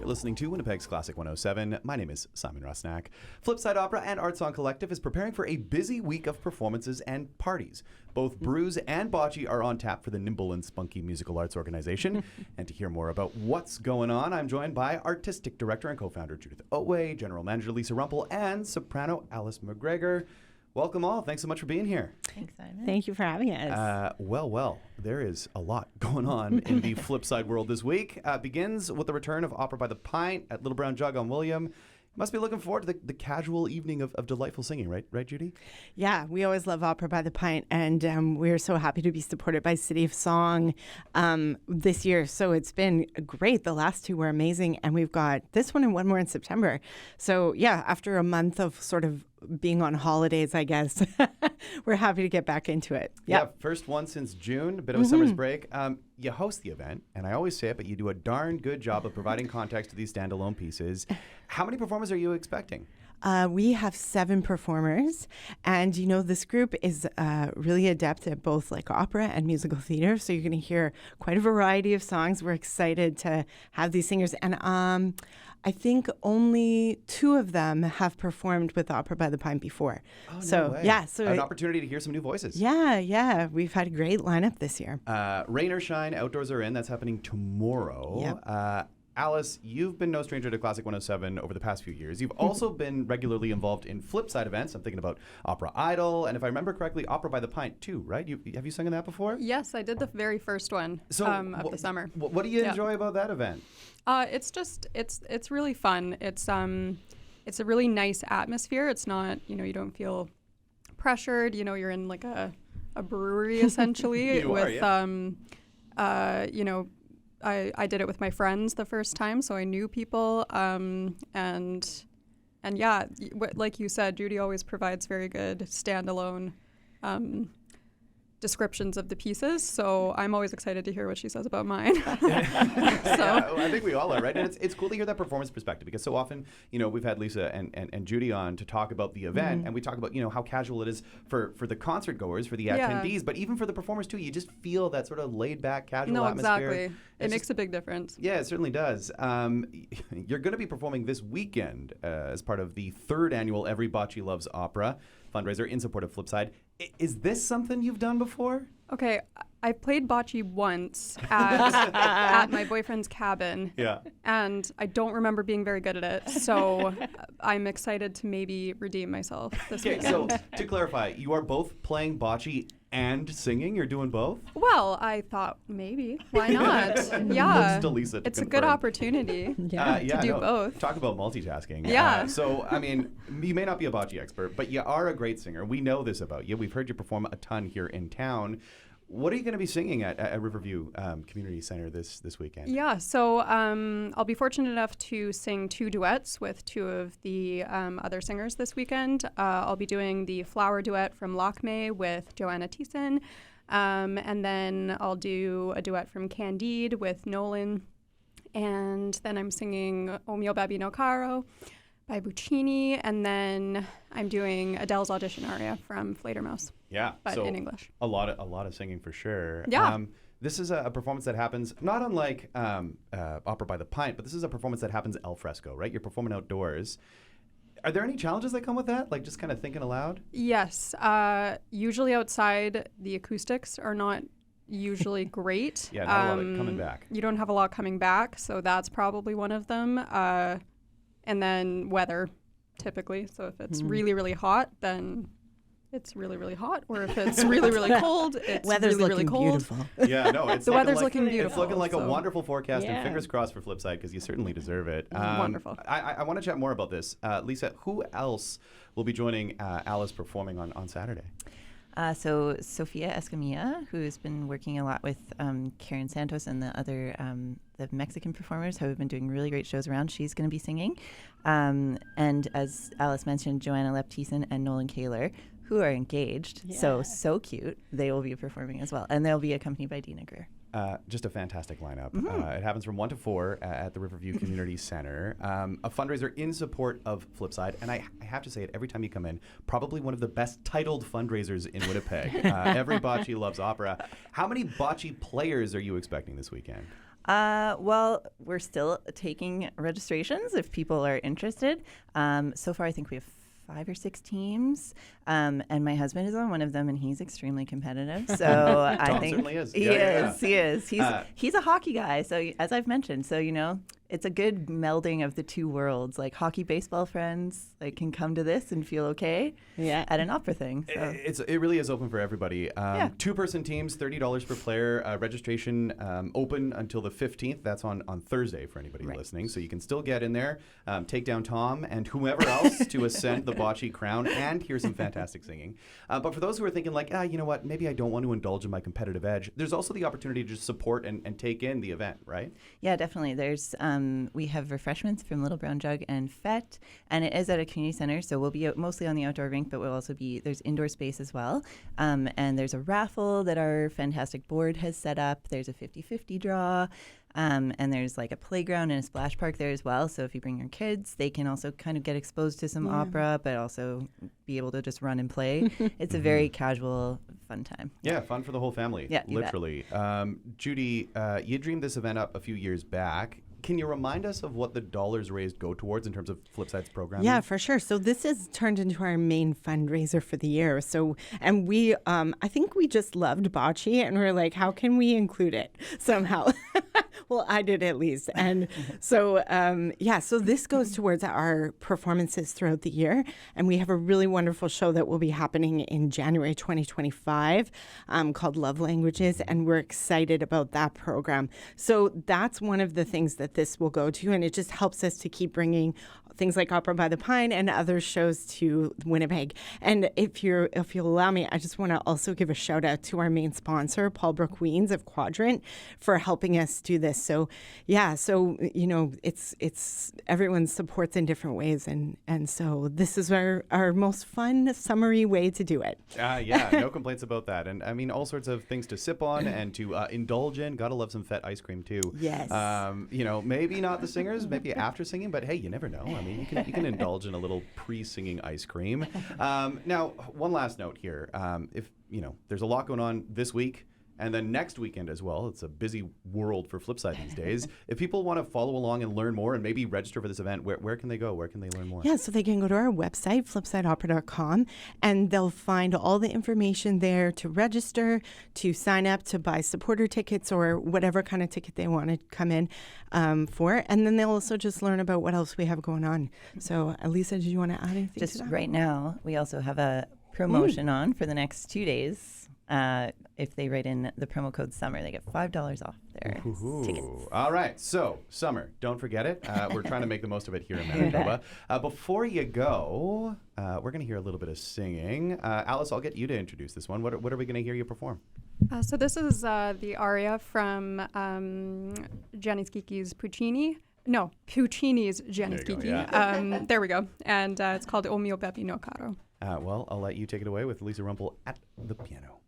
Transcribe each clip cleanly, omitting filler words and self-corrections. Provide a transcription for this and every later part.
You're listening to Winnipeg's Classic 107. My name is Simon Rusnak. Flipside Opera and Art Song Collective is preparing for a busy week of performances and parties. Both Brews and Bocce are on tap for the Nimble and Spunky Musical Arts Organization. And to hear more about what's going on, I'm joined by Artistic Director and Co-founder Judith Oatway, General Manager Lisa Rumpel, and Soprano Alice Macgregor. Welcome all. Thanks so much for being here. Thanks, Simon. Thank you for having us. Well, there is a lot going on in the Flipside world this week. Begins with the return of Opera by the Pint at Little Brown Jug on William. Must be looking forward to the casual evening of delightful singing, right, Judy? Yeah, we always love Opera by the Pint, and we're so happy to be supported by City of Song this year. So it's been great. The last two were amazing, and we've got this one and one more in September. So yeah, after a month of sort of being on holidays, I guess, we're happy to get back into it. Yeah, first one since June, a bit of a summer's break. You host the event, and I always say it, but you do a darn good job of providing context to these standalone pieces. How many performers are you expecting? We have 7 performers, and this group is really adept at both like opera and musical theater, so you're going to hear quite a variety of songs. We're excited to have these singers, and I think only 2 of them have performed with Opera by the Pint before. Oh, so no way. yeah, so an opportunity to hear some new voices. Yeah, we've had a great lineup this year. Rain or shine, outdoors or in. That's happening tomorrow. Yep. Alice, you've been no stranger to Classic 107 over the past few years. You've also been regularly involved in Flipside events. I'm thinking about Opera Idol, and if I remember correctly, Opera by the Pint too, right? Have you sung in that before? Yes, I did the very first one of the summer. What do you enjoy about that event? It's really fun. It's a really nice atmosphere. It's not, you don't feel pressured. You're in like a brewery essentially with I did it with my friends the first time, so I knew people, and yeah, like you said, Judy always provides very good standalone descriptions of the pieces, so I'm always excited to hear what she says about mine. Yeah, I think we all are, right? And it's cool to hear that performance perspective, because so often, we've had Lisa and Judy on to talk about the event, and we talk about, how casual it is for the concert goers, for the attendees, but even for the performers too. You just feel that sort of laid back, casual atmosphere. Exactly. It makes a big difference. Yeah, it certainly does. You're going to be performing this weekend as part of the 3rd annual Every Bocce Loves Opera fundraiser in support of Flipside. Is this something you've done before? Okay, I played bocce once at my boyfriend's cabin. Yeah. And I don't remember being very good at it. So I'm excited to maybe redeem myself this weekend. So to clarify, you are both playing bocce and singing? You're doing both? Well, I thought maybe. Why not? Yeah. Looks to Lisa to it's confirm. a good opportunity to do both. Talk about multitasking. Yeah. So, you may not be a bocce expert, but you are a great singer. We know this about you. We've heard you perform a ton here in town. What are you going to be singing at Riverview Community Center this weekend? Yeah, so I'll be fortunate enough to sing 2 duets with 2 of the other singers this weekend. I'll be doing the Flower duet from Lochmay with Joanna Thiessen, and then I'll do a duet from Candide with Nolan, and then I'm singing O mio babbino caro by Puccini, and then I'm doing Adele's audition aria from Fledermaus. Yeah, but so in English. A lot of singing for sure. Yeah. This is a performance that happens not unlike Opera by the Pint, but this is a performance that happens al fresco, right? You're performing outdoors. Are there any challenges that come with that? Like just kind of thinking aloud? Yes. Usually outside, the acoustics are not usually great. Yeah, not a lot of coming back. You don't have a lot coming back, so that's probably one of them. And then weather, typically. So if it's really, really hot, then it's really, really hot. Or if it's really, really cold, it's weather's really, really cold. Beautiful. Yeah, no, it's the weather's looking beautiful. It's looking like a wonderful forecast, and fingers crossed for Flipside, because you certainly deserve it. Wonderful. I want to chat more about this. Lisa, who else will be joining Alice performing on Saturday? So Sofia Escamilla, who's been working a lot with Karen Santos and the other the Mexican performers who have been doing really great shows around, she's going to be singing. And as Alice mentioned, Joanna Thiessen and Nolan Kaler, who are engaged, so cute, they will be performing as well. And they'll be accompanied by Dina Greer. Just a fantastic lineup. It happens from 1 to 4 at the Riverview Community Center. A fundraiser in support of Flipside. And I have to say it every time you come in, probably one of the best titled fundraisers in Winnipeg. Every Bocce Loves Opera. How many bocce players are you expecting this weekend? Well, we're still taking registrations if people are interested. So far, I think we have 5 or 6 teams, and my husband is on one of them, and he's extremely competitive. So I think certainly is. He is. He's a hockey guy. So as I've mentioned, so it's a good melding of the two worlds. Like hockey, baseball friends, can come to this and feel okay. At an opera thing. So. It really is open for everybody. 2-person teams, $30 per player. Registration open until the 15th. That's on Thursday for anybody listening. So you can still get in there, take down Tom and whomever else to ascend the bocce crown and hear some fantastic singing. But for those who are thinking you know what, maybe I don't want to indulge in my competitive edge, there's also the opportunity to just support and take in the event, right? Yeah, definitely. There's we have refreshments from Little Brown Jug and Fett, and it is at a community center, so we'll be mostly on the outdoor rink, but we'll also there's indoor space as well. And there's a raffle that our fantastic board has set up. There's a 50-50 draw. And there's a playground and a splash park there as well. So if you bring your kids, they can also kind of get exposed to some opera, but also be able to just run and play. It's a very casual, fun time. Yeah, fun for the whole family. Yeah, literally. Judy, you dreamed this event up a few years back. Can you remind us of what the dollars raised go towards in terms of Flipside's programming? Yeah, for sure. So this has turned into our main fundraiser for the year. So, and we, I think we just loved bocce, and we're like, how can we include it somehow? Well, I did at least. And so, so this goes towards our performances throughout the year. And we have a really wonderful show that will be happening in January 2025 called Love Languages. And we're excited about that program. So that's one of the things that this will go to. And it just helps us to keep bringing things like Opera by the Pine and other shows to Winnipeg. And if you'll allow me, I just want to also give a shout out to our main sponsor, Paul Brook Weens of Quadrant, for helping us do this. So it's everyone supports in different ways, and so this is our most fun, summery way to do it. No complaints about that. And I mean, all sorts of things to sip on and to indulge in. Gotta love some Fett ice cream too. Yes. Maybe not the singers, maybe after singing, but hey, you never know. I mean, you can indulge in a little pre-singing ice cream. Now, one last note here. If there's a lot going on this week, and then next weekend as well. It's a busy world for Flipside these days. If people want to follow along and learn more and maybe register for this event, where can they go? Where can they learn more? Yeah, so they can go to our website, flipsideopera.com, and they'll find all the information there to register, to sign up, to buy supporter tickets or whatever kind of ticket they want to come in for. And then they'll also just learn about what else we have going on. So, Lisa, did you want to add anything just to that? Right now, we also have a promotion on for the next 2 days. If they write in the promo code SUMMER, they get $5 off their tickets. All right. So, summer, don't forget it. We're trying to make the most of it here in Manitoba. Before you go, we're going to hear a little bit of singing. Alice, I'll get you to introduce this one. What are we going to hear you perform? So this is the aria from Gianni Schicchi's Puccini. No, Puccini's Gianni Schicchi. Yeah. There we go. And it's called O mio Peppino caro. Well, I'll let you take it away with Lisa Rumpel at the piano.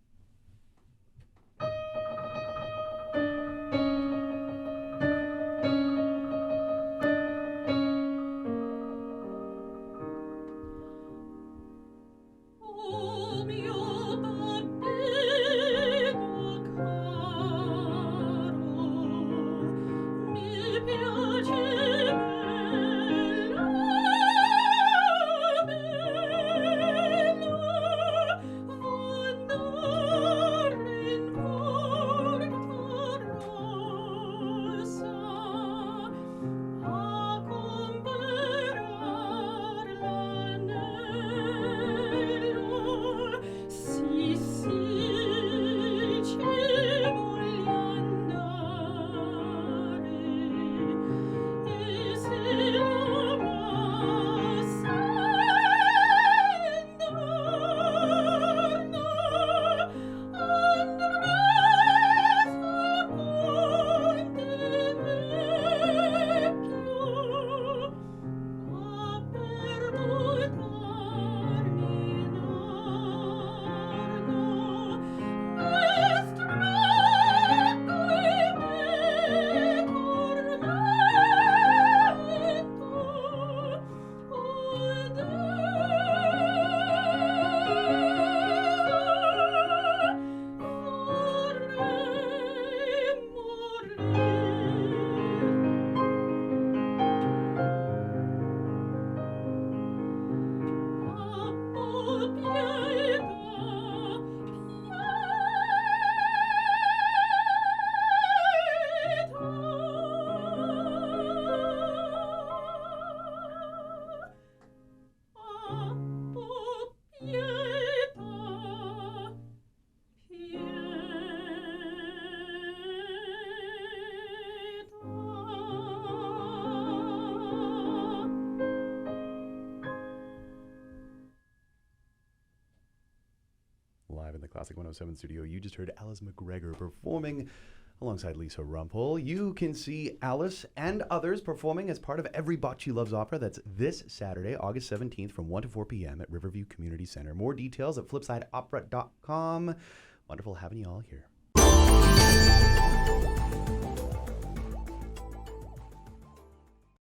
Classic 107 studio, you just heard Alice Macgregor performing alongside Lisa Rumpel. You can see Alice and others performing as part of Every Bocce Loves Opera. That's this Saturday, August 17th from 1 to 4 p.m. at Riverview Community Center. More details at flipsideopera.com. Wonderful having you all here.